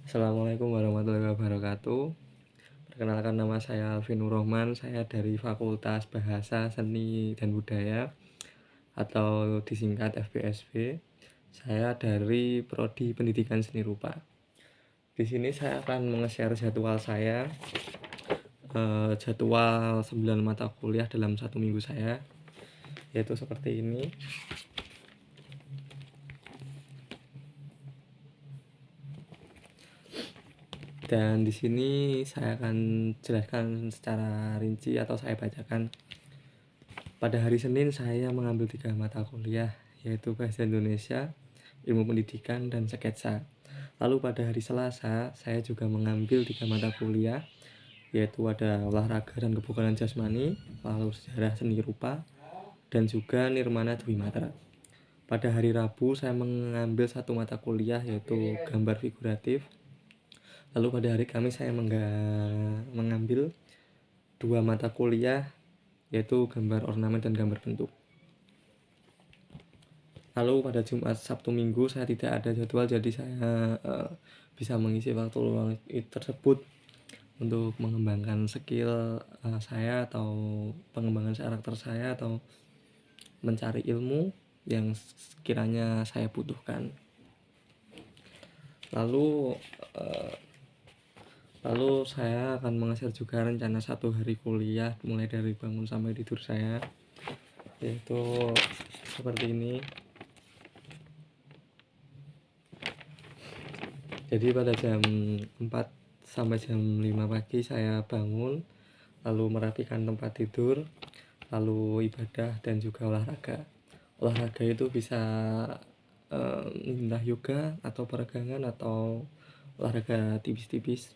Assalamualaikum warahmatullahi wabarakatuh. Perkenalkan, nama saya Alvin Nur Rahman. Saya dari Fakultas Bahasa, Seni, dan Budaya atau disingkat FBSB. Saya dari Prodi Pendidikan Seni Rupa. Di sini saya akan menge-share jadwal saya, jadwal 9 mata kuliah dalam 1 minggu saya, yaitu seperti ini. Dan di sini saya akan jelaskan secara rinci atau saya bacakan. Pada hari Senin saya mengambil 3 mata kuliah, yaitu Bahasa Indonesia, Ilmu Pendidikan, dan Sketsa. Lalu pada hari Selasa saya juga mengambil 3 mata kuliah, yaitu ada Olahraga dan Kebugaran Jasmani, lalu Sejarah Seni Rupa, dan juga Nirmana Dwi Matra. Pada hari Rabu saya mengambil 1 mata kuliah, yaitu Gambar Figuratif. Lalu pada hari Kamis saya mengambil 2 mata kuliah, yaitu Gambar Ornamen dan Gambar Bentuk. Lalu pada Jumat, Sabtu, Minggu saya tidak ada jadwal, jadi saya bisa mengisi waktu luang tersebut untuk mengembangkan skill saya, atau pengembangan karakter saya, atau mencari ilmu yang sekiranya saya butuhkan. Lalu saya akan meng-share juga rencana 1 hari kuliah mulai dari bangun sampai tidur saya, yaitu seperti ini. Jadi pada jam 4 sampai jam 5 pagi saya bangun, lalu merapikan tempat tidur, lalu ibadah dan juga olahraga. Olahraga itu bisa entah yoga atau peregangan atau olahraga tipis-tipis.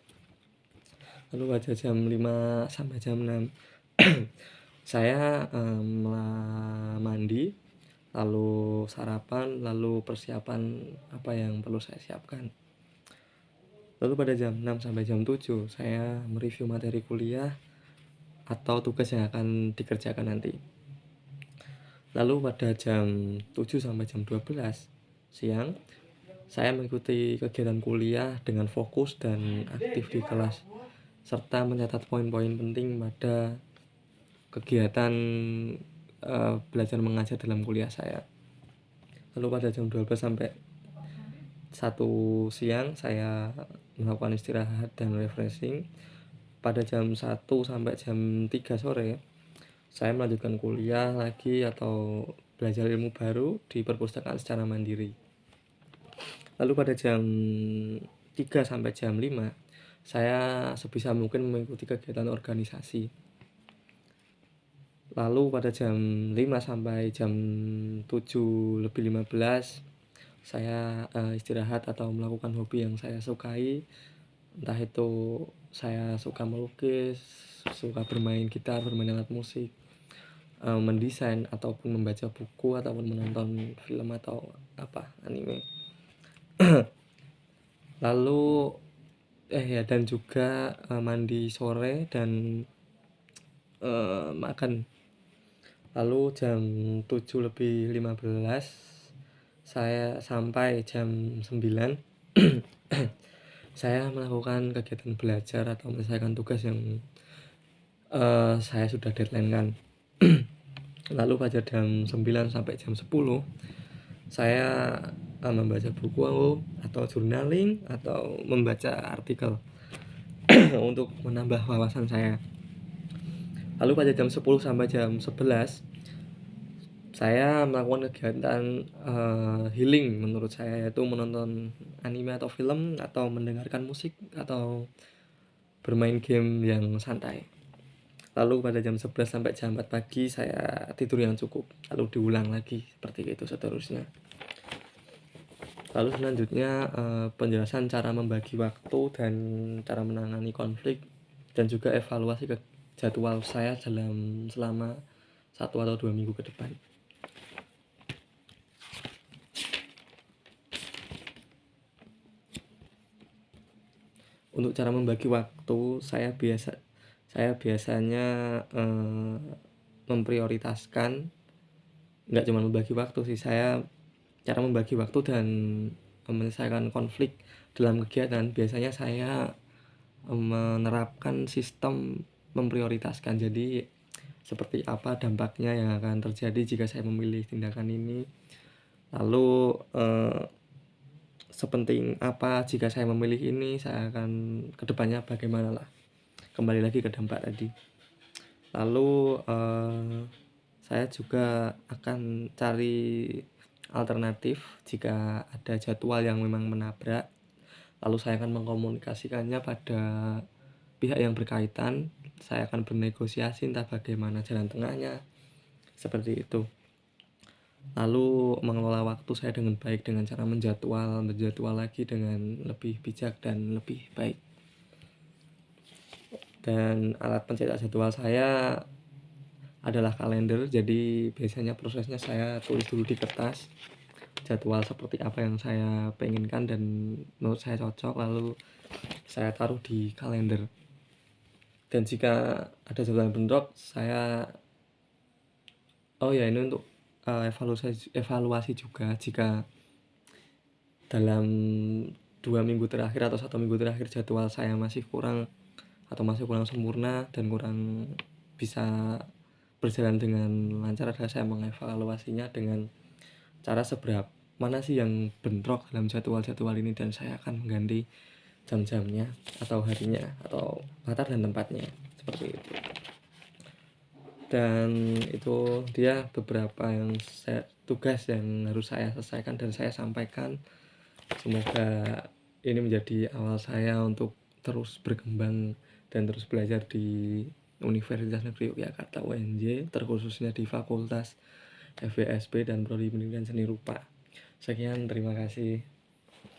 Lalu pada jam 5 sampai jam 6 saya mandi, lalu sarapan, lalu persiapan apa yang perlu saya siapkan. Lalu pada jam 6 sampai jam 7 saya mereview materi kuliah atau tugas yang akan dikerjakan nanti. Lalu pada jam 7 sampai jam 12 siang saya mengikuti kegiatan kuliah dengan fokus dan aktif di kelas, serta mencatat poin-poin penting pada kegiatan belajar mengajar dalam kuliah saya. Lalu pada jam 12 sampai 1 siang saya melakukan istirahat dan refreshing. Pada jam 1 sampai jam 3 sore saya melanjutkan kuliah lagi atau belajar ilmu baru di perpustakaan secara mandiri. Lalu pada jam 3 sampai jam 5 saya sebisa mungkin mengikuti kegiatan organisasi. Lalu pada jam 5 sampai jam 7:15 saya istirahat atau melakukan hobi yang saya sukai. Entah itu saya suka melukis, suka bermain gitar, bermain alat musik, mendesain, ataupun membaca buku, ataupun menonton film atau anime. Lalu dan juga mandi sore dan makan. Lalu jam 7:15 saya sampai jam 9 saya melakukan kegiatan belajar atau menyelesaikan tugas yang saya sudah deadline-kan. Lalu pada jam 9 sampai jam 10 saya membaca buku atau journaling atau membaca artikel untuk menambah wawasan saya. Lalu pada jam 10 sampai jam 11 saya melakukan kegiatan healing menurut saya, yaitu menonton anime atau film, atau mendengarkan musik, atau bermain game yang santai. Lalu pada jam 11 sampai jam 4 pagi saya tidur yang cukup, lalu diulang lagi seperti itu seterusnya. Lalu selanjutnya penjelasan cara membagi waktu dan cara menangani konflik, dan juga evaluasi ke jadwal saya selama 1 atau 2 minggu ke depan. Untuk cara membagi waktu, saya biasanya memprioritaskan, nggak cuma membagi waktu sih, saya cara membagi waktu dan menyelesaikan konflik dalam kegiatan, biasanya saya menerapkan sistem memprioritaskan. Jadi seperti apa dampaknya yang akan terjadi jika saya memilih tindakan ini, lalu sepenting apa jika saya memilih ini, saya akan kedepannya bagaimana lah, kembali lagi ke dampak tadi. Lalu saya juga akan cari alternatif jika ada jadwal yang memang menabrak, lalu saya akan mengkomunikasikannya pada pihak yang berkaitan. Saya akan bernegosiasi entah bagaimana jalan tengahnya, seperti itu. Lalu mengelola waktu saya dengan baik dengan cara menjadwal lagi dengan lebih bijak dan lebih baik. Dan alat pencetak jadwal saya adalah kalender, jadi biasanya prosesnya saya tulis dulu di kertas jadwal seperti apa yang saya penginkan dan menurut saya cocok, lalu saya taruh di kalender. Dan jika ada jadwal yang bentrok, saya ini untuk evaluasi juga. Jika dalam 2 minggu terakhir atau 1 minggu terakhir jadwal saya masih kurang atau masih kurang sempurna dan kurang bisa berjalan dengan lancar, adalah saya mengevaluasinya dengan cara seberapa mana sih yang bentrok dalam jadwal-jadwal ini, dan saya akan mengganti jam-jamnya atau harinya atau latar dan tempatnya, seperti itu. Dan itu dia beberapa tugas yang harus saya selesaikan dan saya sampaikan. Semoga ini menjadi awal saya untuk terus berkembang dan terus belajar di Universitas Negeri Yogyakarta UNJ, terkhususnya di Fakultas FWSP dan Prodi Pendidikan Seni Rupa. Sekian, terima kasih.